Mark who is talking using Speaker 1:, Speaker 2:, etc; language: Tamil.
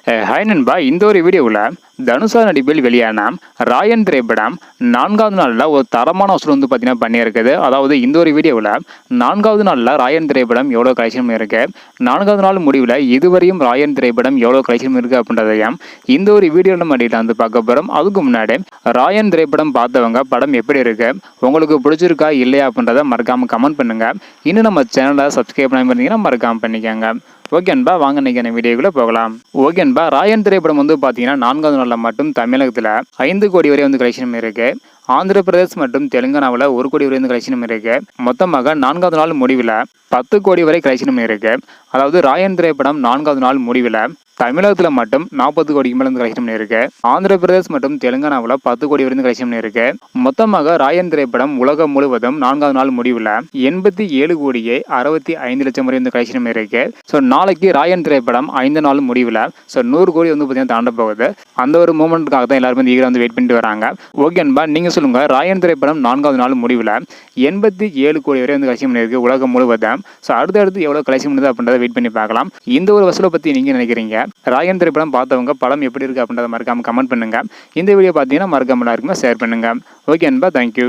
Speaker 1: ஹாய் நண்பா, இந்த ஒரு வீடியோவில் தனுஷா நடிப்பில் வெளியான ராயன் திரைப்படம் 4வது நாளில் ஒரு தரமான வசூல் பார்த்தீங்கன்னா பண்ணியிருக்குது. அதாவது இந்த ஒரு வீடியோவில் 4வது நாளில் ராயன் திரைப்படம் எவ்வளோ கலெக்ஷன் இருக்கு, 4வது நாள் முடிவில் இதுவரையும் ராயன் திரைப்படம் எவ்வளோ கலெக்ஷன் இருக்குது அப்படின்றதையும் இந்த ஒரு வீடியோவில் நம்ம டீட்டெயில் பார்க்க போகிறோம். அதுக்கு முன்னாடி ராயன் திரைப்படம் பார்த்தவங்க படம் எப்படி இருக்கு, உங்களுக்கு பிடிச்சிருக்கா இல்லையா அப்படின்றத மறக்காமல் கமெண்ட் பண்ணுங்கள். இன்னும் நம்ம சேனலை சப்ஸ்கிரைப் பண்ணாமல் இருந்தீங்கன்னா மறக்காமல் பண்ணிக்கோங்க. ஓகேன்பா, வாங்க இன்னைக்கான வீடியோக்குள்ள போகலாம். ஓகேன்பா, ராயன் திரைப்படம் பார்த்தீங்கன்னா 4வது நாளில் மட்டும் தமிழகத்தில் 5 கோடி வரை கலெக்ஷன் இருக்கு. ஆந்திர பிரதேஷ் மற்றும் தெலுங்கானாவில் 1 கோடி வரை கலெக்ஷனும் இருக்கு. மொத்தமாக 4வது நாள் முடிவில் 10 கோடி வரை கலெக்ஷனும் இருக்கு. அதாவது ராயன் திரைப்படம் 4வது நாள் முடிவில் தமிழகத்தில் மட்டும் 40 கோடிக்கு மேலே கலெக்ஷன் இருக்கு. ஆந்திர பிரதேஷ் மற்றும் தெலுங்கானாவில் 10 கோடி வரை கலெக்ஷன் இருக்கு. மொத்தமாக ராயன் திரைப்படம் உலகம் முழுவதும் 4வது நாள் முடிவில் 87 கோடியே 65 லட்சம் வரை கலெக்ஷன் இருக்கு. ஸோ நாளைக்கு ராயன் திரைப்படம் 5 நாள் முடிவில் 100 கோடி பார்த்தீங்கன்னா தாண்ட போகுது. அந்த ஒரு மூமெண்ட்டுக்காக தான் எல்லாருமே ஈகராக வெயிட் பண்ணிட்டு வராங்க. ஓகேன்பா, நீங்க சொல்லுங்க, ராயன் திரைப்படம் 4வது நாள் முடிவில் 87 கோடி வரை கலெக்ஷன் இருக்கு உலகம் முழுவதும். ஸோ அடுத்தடுத்து எவ்வளோ கலெக்ஷன் பண்ணுது அப்படின்றத வெயிட் பண்ணி பார்க்கலாம். இந்த ஒரு வசூலை பற்றி நீங்க நினைக்கிறீங்க? ராயன் திரைப்படம் பார்த்தவங்க படம் எப்படி இருக்கு அப்படின்றத மறக்காம கமெண்ட் பண்ணுங்க. இந்த வீடியோ பார்த்தீங்கன்னா மறக்காம எல்லாருக்குமே ஷேர் பண்ணுங்க. ஓகே அன்பா, தேங்க்யூ.